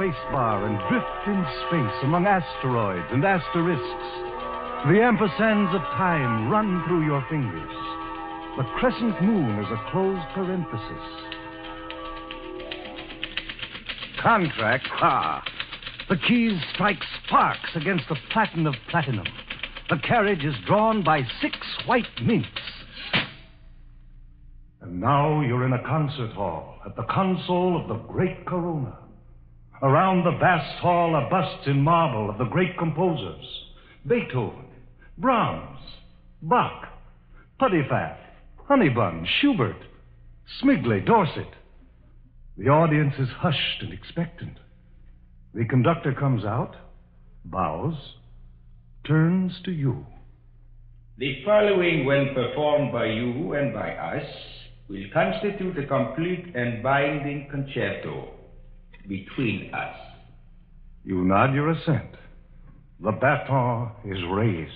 spacebar and drift in space among asteroids and asterisks. The ampersands of time run through your fingers. The crescent moon is a closed parenthesis. Contract, ha! The keys strike sparks against the platen of platinum. The carriage is drawn by 6 white minks. And now you're in a concert hall at the console of the great Corona. Around the vast hall are busts in marble of the great composers. Beethoven, Brahms, Bach, Puddifaff, Honeybun, Schubert, Smigley, Dorset. The audience is hushed and expectant. The conductor comes out, bows, turns to you. The following, when performed by you and by us, will constitute a complete and binding concerto between us. You nod your assent. The baton is raised.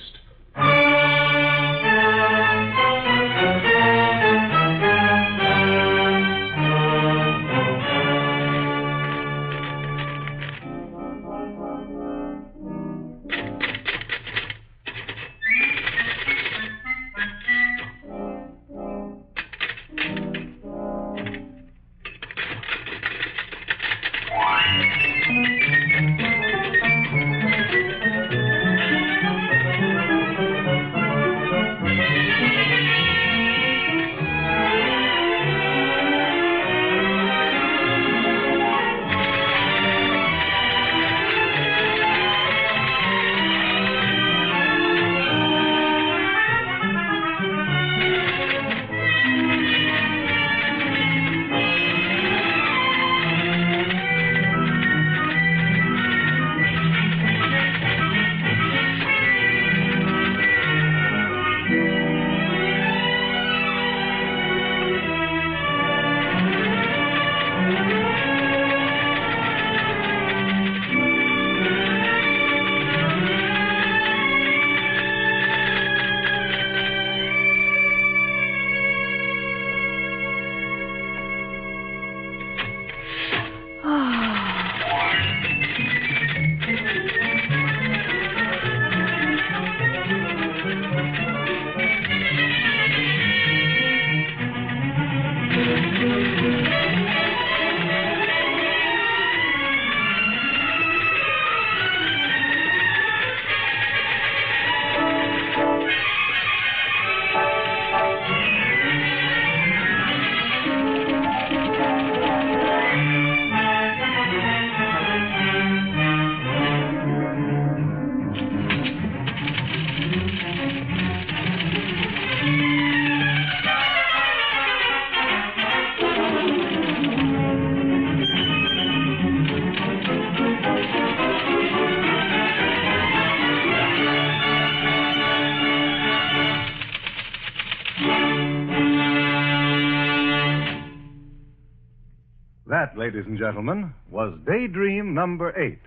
That, ladies and gentlemen, was Daydream number 8.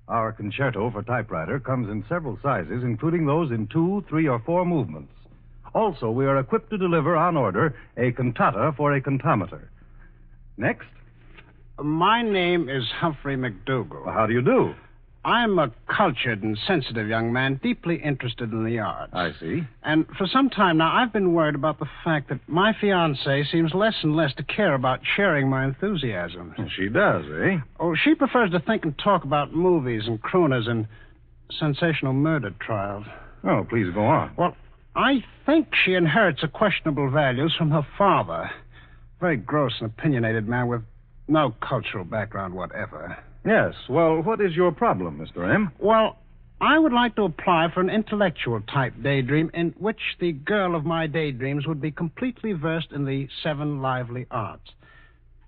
Our concerto for typewriter comes in several sizes, including those in 2, 3, or 4 movements. Also, we are equipped to deliver on order a cantata for a cantometer. Next. My name is Humphrey McDougal. Well, how do you do? I'm a cultured and sensitive young man, deeply interested in the arts. I see. And for some time now, I've been worried about the fact that my fiancée seems less and less to care about sharing my enthusiasm. She does, eh? Oh, she prefers to think and talk about movies and crooners and sensational murder trials. Oh, please go on. Well, I think she inherits a questionable values from her father. Very gross and opinionated man with no cultural background whatever. Yes. Well, what is your problem, Mr. M? Well, I would like to apply for an intellectual-type daydream in which the girl of my daydreams would be completely versed in the 7 lively arts.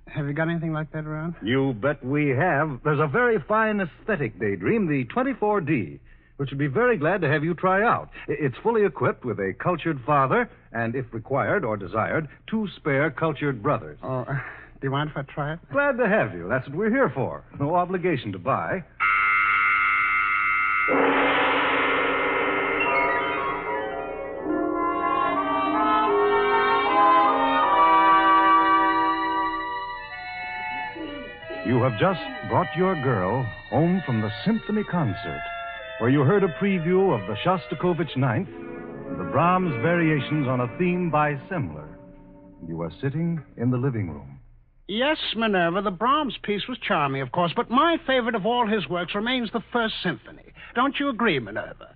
Have you got anything like that around? You bet we have. There's a very fine aesthetic daydream, the 24D, which would be very glad to have you try out. It's fully equipped with a cultured father and, if required or desired, 2 spare cultured brothers. Oh, do you mind if I try it? Glad to have you. That's what we're here for. No obligation to buy. You have have just brought your girl home from the symphony concert, where you heard a preview of the Shostakovich Ninth and the Brahms variations on a theme by Semler. You are sitting in the living room. Yes, Minerva, the Brahms piece was charming, of course, but my favorite of all his works remains the First Symphony. Don't you agree, Minerva?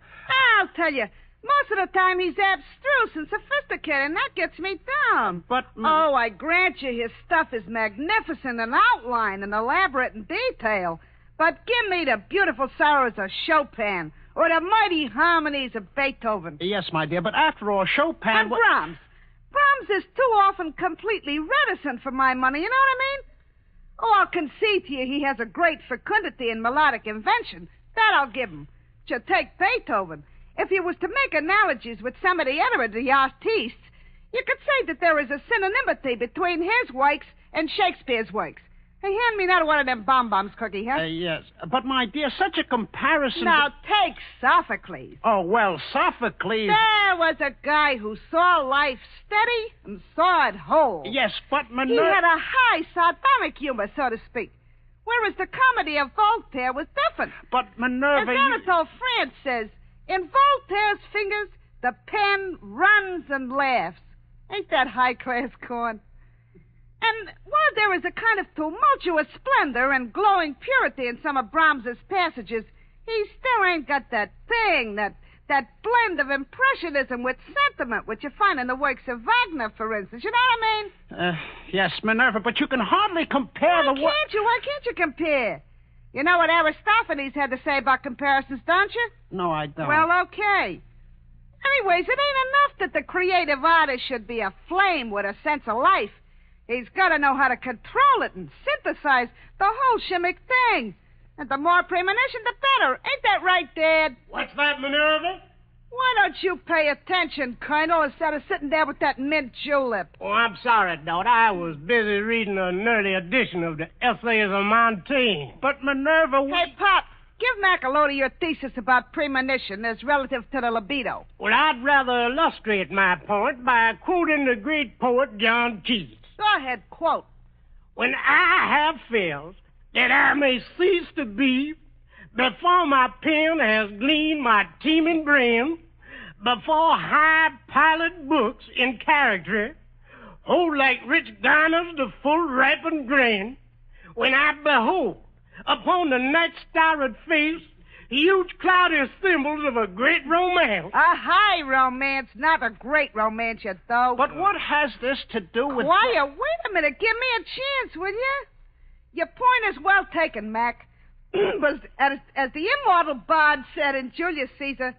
I'll tell you, most of the time he's abstruse and sophisticated, and that gets me down. But... Oh, I grant you his stuff is magnificent in outline and elaborate in detail. But give me the beautiful sorrows of Chopin or the mighty harmonies of Beethoven. Yes, my dear, but after all, Chopin... And Brahms. Brahms is too often completely reticent for my money, you know what I mean? Oh, I'll concede to you he has a great fecundity in melodic invention. That I'll give him. To take Beethoven. If you was to make analogies with some of the other artists, you could say that there is a synonymity between his works and Shakespeare's works. Hey, hand me another one of them bonbons, Cookie, huh? Yes. But, my dear, such a comparison... Now, take Sophocles. Oh, well, Sophocles... There was a guy who saw life steady and saw it whole. Yes, but Minerva... He had a high sardonic humor, so to speak. Whereas the comedy of Voltaire was different. But, Minerva... As Anatole France says, in Voltaire's fingers, the pen runs and laughs. Ain't that high-class corn? And while there is a kind of tumultuous splendor and glowing purity in some of Brahms's passages, he still ain't got that thing, that blend of impressionism with sentiment, which you find in the works of Wagner, for instance. You know what I mean? Yes, Minerva, but you can hardly compare Why can't you compare? You know what Aristophanes had to say about comparisons, don't you? No, I don't. Well, okay. Anyways, it ain't enough that the creative artist should be aflame with a sense of life. He's got to know how to control it and synthesize the whole shimmick thing. And the more premonition, the better. Ain't that right, Dad? What's that, Minerva? Why don't you pay attention, Colonel, instead of sitting there with that mint julep? Oh, I'm sorry, daughter. I was busy reading an early edition of the Essays of Montaigne. But, Minerva... Hey, Pop, give Mac a load of your thesis about premonition as relative to the libido. Well, I'd rather illustrate my point by quoting the great poet John Keats. Go ahead, quote. When I have felt that I may cease to be, before my pen has gleaned my teeming brain, before high pilot books in character hold like rich garners the full ripened grain, when I behold upon the night starred face huge cloudy symbols of a great romance. A high romance, not a great romance, you dough. But what has this to do with... Quiet, wait a minute. Give me a chance, will you? Your point is well taken, Mac. But as the immortal bard said in Julius Caesar,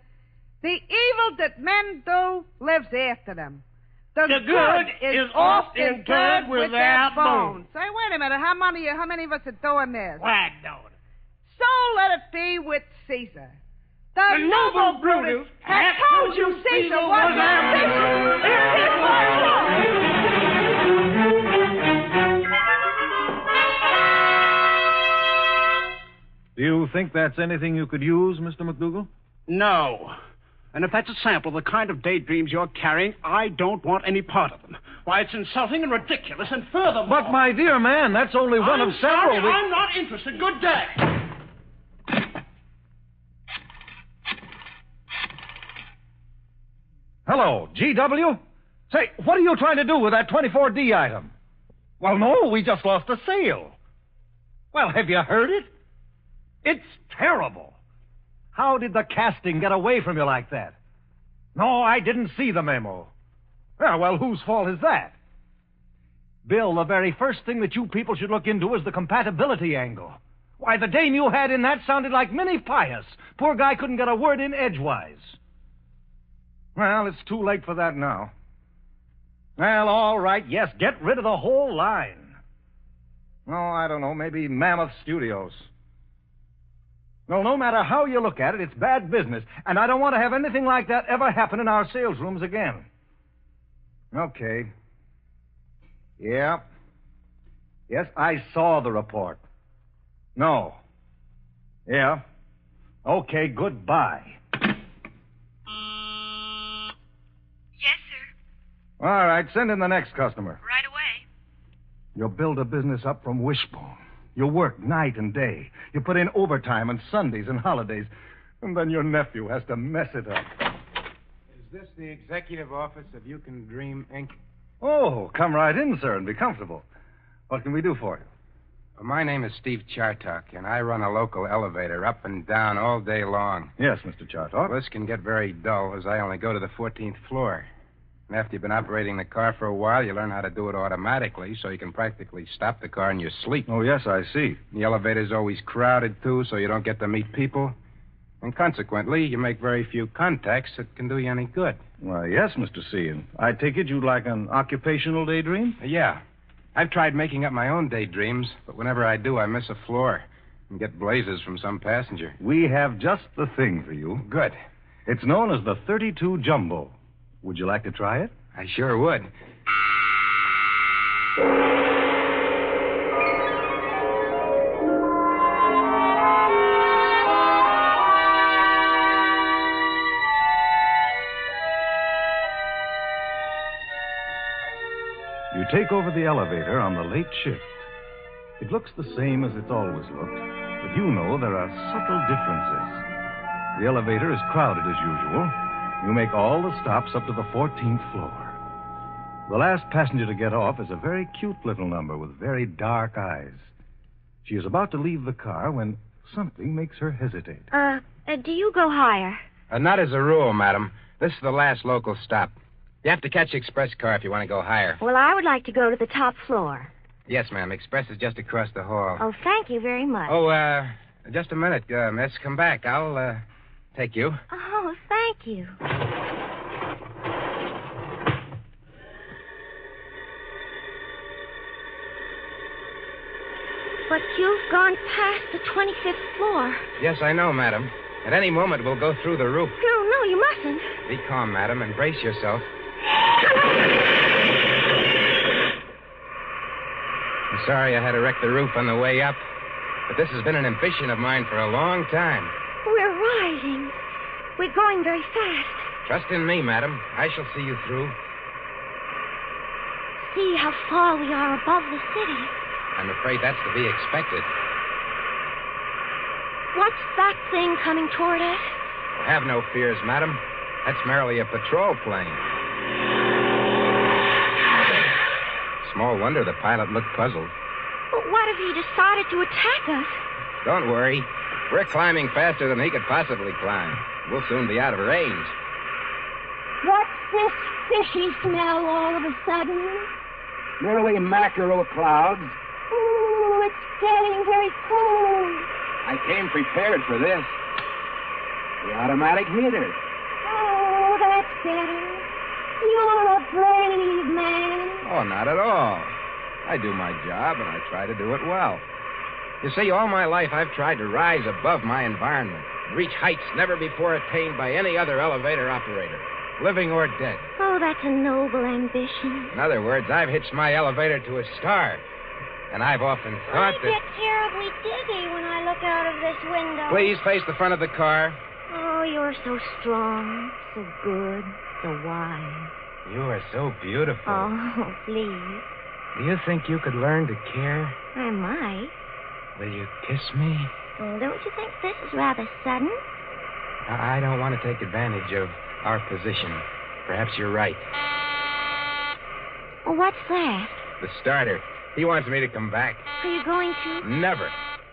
the evil that men do lives after them. The good is oft interred with their bones. Say, wait a minute. How many of us are doing this? Why, daughter? So let it be with Caesar. The noble Brutus had told you Caesar was ambitious. Do you think that's anything you could use, Mr. McDougal? No. And if that's a sample of the kind of daydreams you're carrying, I don't want any part of them. Why, it's insulting and ridiculous, and furthermore... But, my dear man, that's only one of several... I'm not interested. Good day. Hello, GW? Say, what are you trying to do with that 24D item? Well, no, we just lost a sale. Well, have you heard it? It's terrible. How did the casting get away from you like that? No, I didn't see the memo. Yeah, well, whose fault is that? Bill, the very first thing that you people should look into is the compatibility angle. Why, the dame you had in that sounded like Minnie Pius. Poor guy couldn't get a word in edgewise. Well, it's too late for that now. Well, all right, yes, get rid of the whole line. Oh, I don't know, maybe Mammoth Studios. Well, no matter how you look at it, it's bad business, and I don't want to have anything like that ever happen in our sales rooms again. Okay. Yeah. Yes, I saw the report. No. Yeah. Okay, goodbye. Yes, sir. All right, send in the next customer. Right away. You build a business up from wishbone, You work night and day. You put in overtime on Sundays and holidays. And then your nephew has to mess it up. Is this the executive office of You Can Dream, Inc.? Oh, come right in, sir, and be comfortable. What can we do for you? Well, my name is Steve Chartok, and I run a local elevator up and down all day long. Yes, Mr. Chartok. Well, this can get very dull, as I only go to the 14th floor. And after you've been operating the car for a while, you learn how to do it automatically, so you can practically stop the car in your sleep. Oh, yes, I see. The elevator's always crowded, too, so you don't get to meet people. And consequently, you make very few contacts that can do you any good. Why, yes, Mr. C. And I take it you'd like an occupational daydream? Yeah. I've tried making up my own daydreams, but whenever I do, I miss a floor and get blazes from some passenger. We have just the thing for you. Good. It's known as the 32 Jumbo. Would you like to try it? I sure would. You take over the elevator on the late shift. It looks the same as it's always looked, but you know there are subtle differences. The elevator is crowded as usual. You make all the stops up to the 14th floor. The last passenger to get off is a very cute little number with very dark eyes. She is about to leave the car when something makes her hesitate. Do you go higher? Not as a rule, madam. This is the last local stop. You have to catch the express car if you want to go higher. Well, I would like to go to the top floor. Yes, ma'am. Express is just across the hall. Oh, thank you very much. Oh, just a minute, miss. Come back. I'll, take you. Oh, thank you. But you've gone past the 25th floor. Yes, I know, madam. At any moment, we'll go through the roof. No, you mustn't. Be calm, madam, and brace yourself. I'm sorry I had to wreck the roof on the way up, but this has been an ambition of mine for a long time. We're rising. We're going very fast. Trust in me, madam. I shall see you through. See how far we are above the city. I'm afraid that's to be expected. What's that thing coming toward us? Have no fears, madam. That's merely a patrol plane. Small wonder the pilot looked puzzled. But what if he decided to attack us? Don't worry. We're climbing faster than he could possibly climb. We'll soon be out of range. What's this fishy smell all of a sudden? Merely mackerel clouds. Ooh, it's getting very cold. I came prepared for this. The automatic heater. Oh, that's better. You're a brave man. Oh, not at all. I do my job, and I try to do it well. You see, all my life I've tried to rise above my environment, reach heights never before attained by any other elevator operator, living or dead. Oh, that's a noble ambition. In other words, I've hitched my elevator to a star. And I've often thought I get terribly dizzy when I look out of this window. Please face the front of the car. Oh, you're so strong, so good, so wise. You are so beautiful. Oh, please. Do you think you could learn to care? I might. Will you kiss me? Don't you think this is rather sudden? I don't want to take advantage of our position. Perhaps you're right. Well, what's that? The starter. He wants me to come back. Are you going to? Never.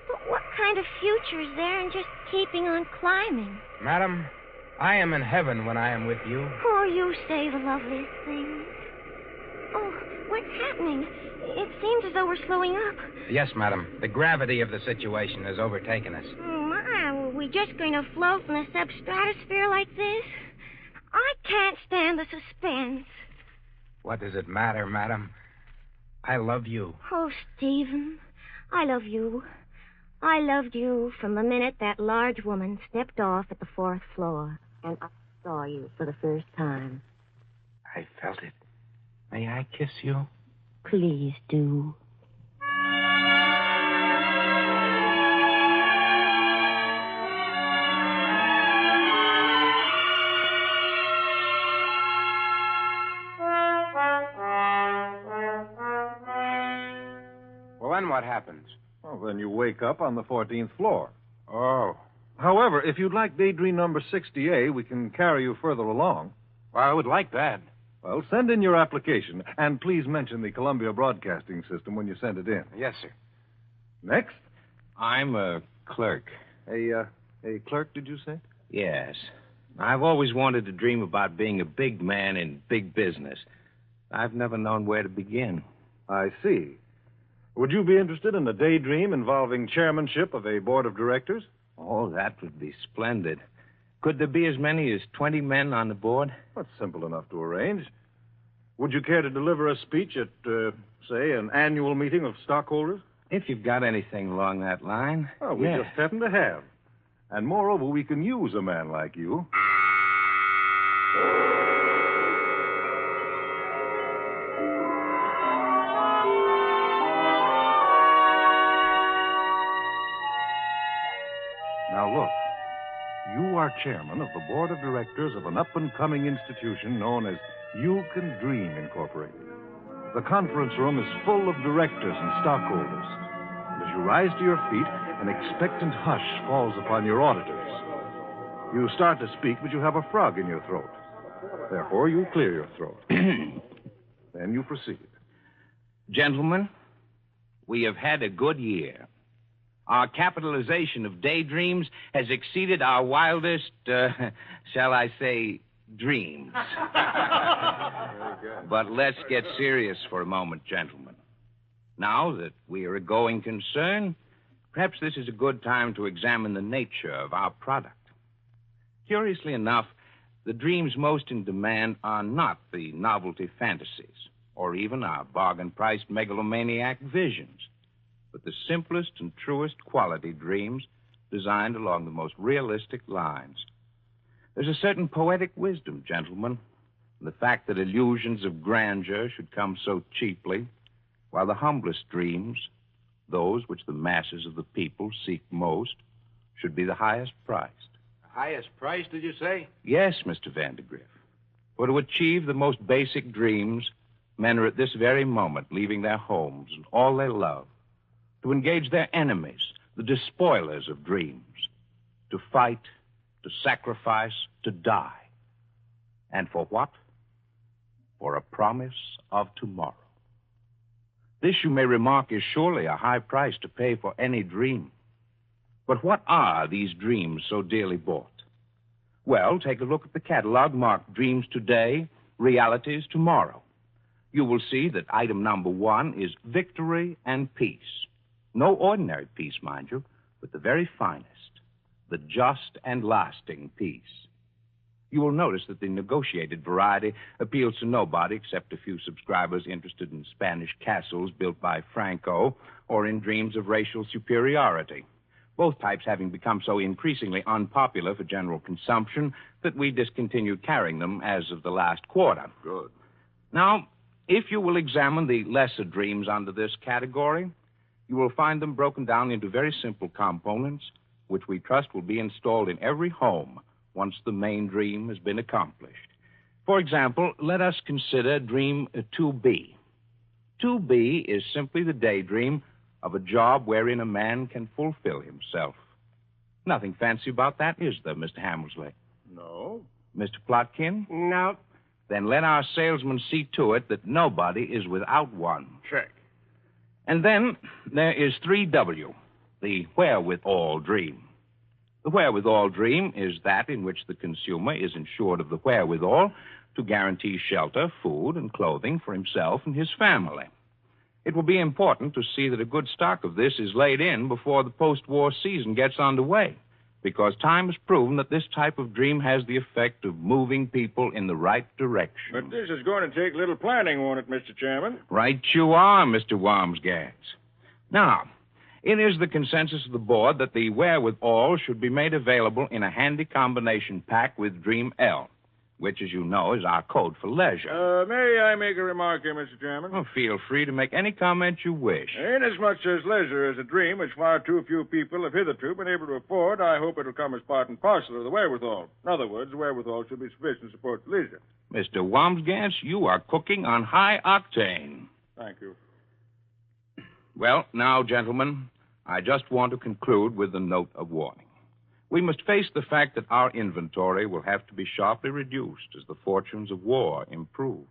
But what kind of future is there in just keeping on climbing? Madam, I am in heaven when I am with you. Oh, you say the loveliest things. Oh, what's happening? It seems as though we're slowing up. Yes, madam. The gravity of the situation has overtaken us. Oh, my. Were we just going to float in the substratosphere like this? I can't stand the suspense. What does it matter, madam? I love you. Oh, Stephen, I love you. I loved you from the minute that large woman stepped off at the 4th floor, and I saw you for the first time. I felt it. May I kiss you? Please do. Well, then what happens? Well, and you wake up on the 14th floor. Oh. However, if you'd like daydream number 60A, we can carry you further along. Well, I would like that. Well, send in your application, and please mention the Columbia Broadcasting System when you send it in. Yes, sir. Next? I'm a clerk. A clerk, did you say? Yes. I've always wanted to dream about being a big man in big business. I've never known where to begin. I see. Would you be interested in a daydream involving chairmanship of a board of directors? Oh, that would be splendid. Could there be as many as 20 men on the board? That's simple enough to arrange. Would you care to deliver a speech at, say, an annual meeting of stockholders? If you've got anything along that line. Oh, we just happen to have. And moreover, we can use a man like you. Now, look. You are chairman of the board of directors of an up-and-coming institution known as You Can Dream Incorporated. The conference room is full of directors and stockholders. And as you rise to your feet, an expectant hush falls upon your auditors. You start to speak, but you have a frog in your throat. Therefore, you clear your throat. Then you proceed. Gentlemen, we have had a good year. Our capitalization of daydreams has exceeded our wildest, shall I say, dreams. But let's get serious for a moment, gentlemen. Now that we are a going concern, perhaps this is a good time to examine the nature of our product. Curiously enough, the dreams most in demand are not the novelty fantasies or even our bargain-priced megalomaniac visions, but the simplest and truest quality dreams designed along the most realistic lines. There's a certain poetic wisdom, gentlemen, in the fact that illusions of grandeur should come so cheaply, while the humblest dreams, those which the masses of the people seek most, should be the highest priced. Highest price, did you say? Yes, Mr. Vandergriff. For to achieve the most basic dreams, men are at this very moment leaving their homes and all they love, to engage their enemies, the despoilers of dreams, to fight, to sacrifice, to die. And for what? For a promise of tomorrow. This, you may remark, is surely a high price to pay for any dream. But what are these dreams so dearly bought? Well, take a look at the catalog marked Dreams Today, Realities Tomorrow. You will see that item number 1 is Victory and Peace. No ordinary peace, mind you, but the very finest, the just and lasting peace. You will notice that the negotiated variety appeals to nobody except a few subscribers interested in Spanish castles built by Franco or in dreams of racial superiority. Both types having become so increasingly unpopular for general consumption that we discontinued carrying them as of the last quarter. Good. Now, if you will examine the lesser dreams under this category, you will find them broken down into very simple components, which we trust will be installed in every home once the main dream has been accomplished. For example, let us consider Dream 2B. 2B is simply the daydream of a job wherein a man can fulfill himself. Nothing fancy about that, is there, Mr. Hammersley? No. Mr. Plotkin? No. Then let our salesman see to it that nobody is without one. Check. And then there is 3W, the wherewithal dream. The wherewithal dream is that in which the consumer is insured of the wherewithal to guarantee shelter, food, and clothing for himself and his family. It will be important to see that a good stock of this is laid in before the post-war season gets underway, because time has proven that this type of dream has the effect of moving people in the right direction. But this is going to take a little planning, won't it, Mr. Chairman? Right you are, Mr. Wamsgans. Now, it is the consensus of the board that the wherewithal should be made available in a handy combination pack with Dream L, which, as you know, is our code for leisure. May I make a remark here, Mr. Chairman? Well, feel free to make any comment you wish. Inasmuch as leisure is a dream which far too few people have hitherto been able to afford, I hope it'll come as part and parcel of the wherewithal. In other words, the wherewithal should be sufficient to support leisure. Mr. Wamsgans, you are cooking on high octane. Thank you. Well, now, gentlemen, I just want to conclude with a note of warning. We must face the fact that our inventory will have to be sharply reduced as the fortunes of war improve.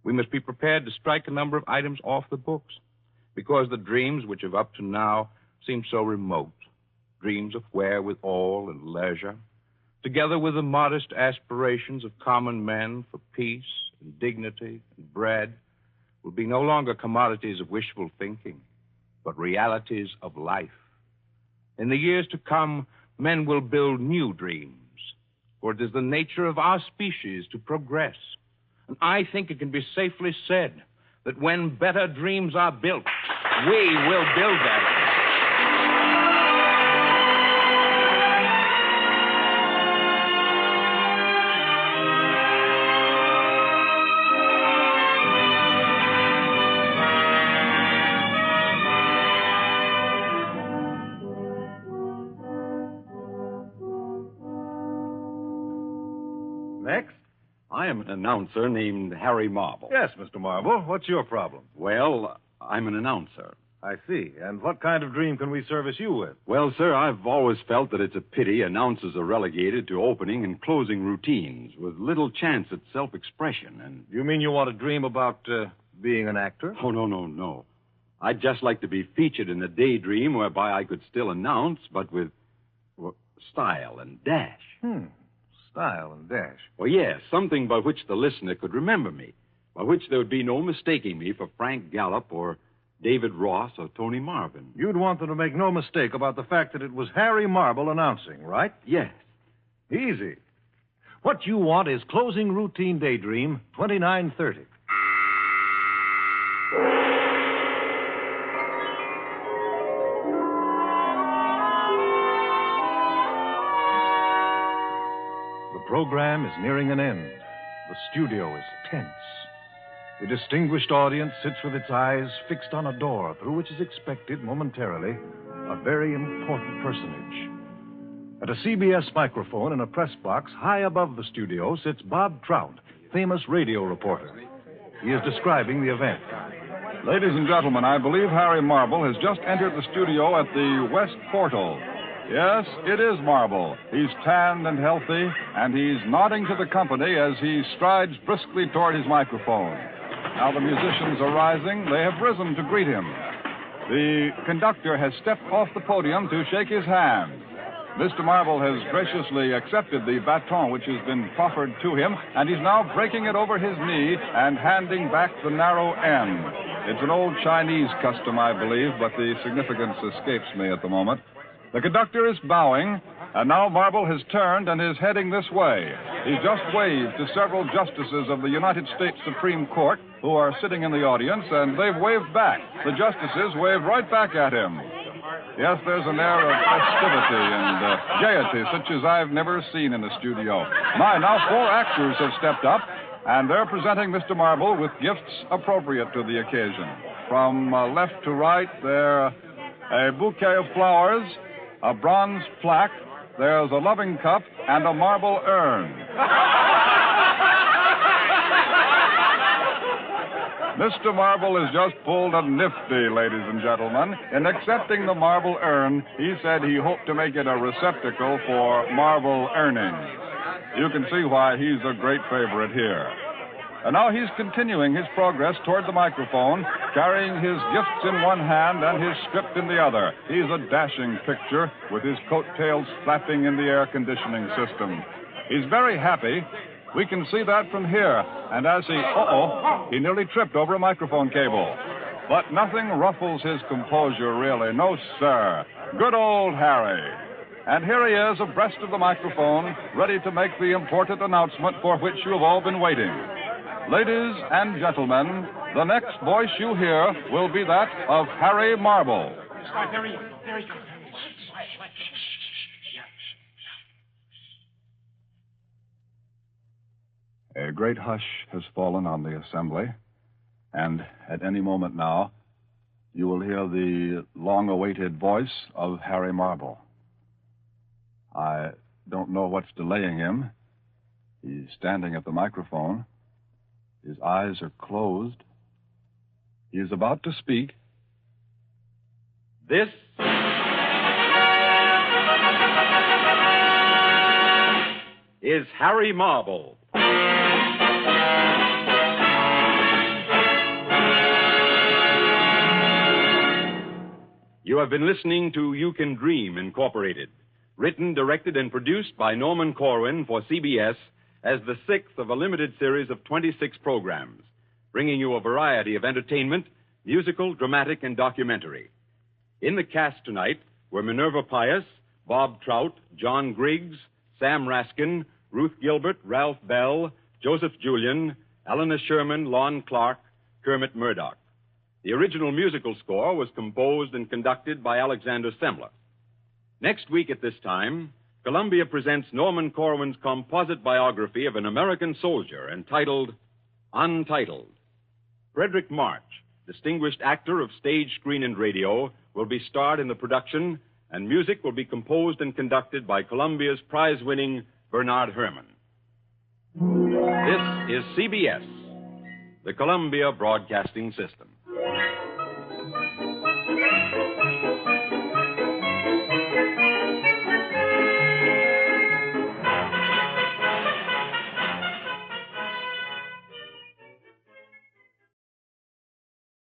We must be prepared to strike a number of items off the books, because the dreams which have up to now seemed so remote, dreams of wherewithal and leisure, together with the modest aspirations of common men for peace and dignity and bread, will be no longer commodities of wishful thinking, but realities of life. In the years to come, men will build new dreams, for it is the nature of our species to progress. And I think it can be safely said that when better dreams are built, we will build them. Next? I am an announcer named Harry Marble. Yes, Mr. Marble. What's your problem? Well, I'm an announcer. I see. And what kind of dream can we service you with? Well, sir, I've always felt that it's a pity announcers are relegated to opening and closing routines with little chance at self-expression. And You mean you want to dream about being an actor? Oh, no. I'd just like to be featured in a daydream whereby I could still announce, but with style and dash. Style and dash. Well, yes, something by which the listener could remember me, by which there would be no mistaking me for Frank Gallup or David Ross or Tony Marvin. You'd want them to make no mistake about the fact that it was Harry Marble announcing, right? Yes. Easy. What you want is Closing Routine Daydream 2930. The program is nearing an end. The studio is tense. The distinguished audience sits with its eyes fixed on a door through which is expected momentarily a very important personage. At a CBS microphone in a press box high above the studio sits Bob Trout, famous radio reporter. He is describing the event. Ladies and gentlemen, I believe Harry Marble has just entered the studio at the West Portal. Yes, it is Marble. He's tanned and healthy, and he's nodding to the company as he strides briskly toward his microphone. Now the musicians are rising. They have risen to greet him. The conductor has stepped off the podium to shake his hand. Mr. Marble has graciously accepted the baton which has been proffered to him, and he's now breaking it over his knee and handing back the narrow end. It's an old Chinese custom, I believe, but the significance escapes me at the moment. The conductor is bowing, and now Marble has turned and is heading this way. He's just waved to several justices of the United States Supreme Court who are sitting in the audience, and they've waved back. The justices waved right back at him. Yes, there's an air of festivity and gaiety such as I've never seen in a studio. Now 4 actors have stepped up, and they're presenting Mr. Marble with gifts appropriate to the occasion. From left to right, they're a bouquet of flowers, a bronze plaque, there's a loving cup, and a marble urn. Mr. Marble has just pulled a nifty, ladies and gentlemen. In accepting the marble urn, he said he hoped to make it a receptacle for marble earnings. You can see why he's a great favorite here. And now he's continuing his progress toward the microphone, carrying his gifts in one hand and his script in the other. He's a dashing picture with his coattails flapping in the air conditioning system. He's very happy. We can see that from here. And as he nearly tripped over a microphone cable. But nothing ruffles his composure, really. No, sir. Good old Harry. And here he is, abreast of the microphone, ready to make the important announcement for which you have all been waiting. Ladies and gentlemen, the next voice you hear will be that of Harry Marble. There he goes. A great hush has fallen on the assembly, and at any moment now, you will hear the long-awaited voice of Harry Marble. I don't know what's delaying him. He's standing at the microphone. His eyes are closed. He is about to speak. This is Harry Marble. You have been listening to You Can Dream, Incorporated, written, directed, and produced by Norman Corwin for CBS as the sixth of a limited series of 26 programs, bringing you a variety of entertainment, musical, dramatic, and documentary. In the cast tonight were Minerva Pius, Bob Trout, John Griggs, Sam Raskin, Ruth Gilbert, Ralph Bell, Joseph Julian, Eleanor Sherman, Lon Clark, Kermit Murdoch. The original musical score was composed and conducted by Alexander Semler. Next week at this time, Columbia presents Norman Corwin's composite biography of an American soldier entitled Untitled. Frederick March, distinguished actor of stage, screen, and radio, will be starred in the production, and music will be composed and conducted by Columbia's prize-winning Bernard Herrmann. This is CBS, the Columbia Broadcasting System.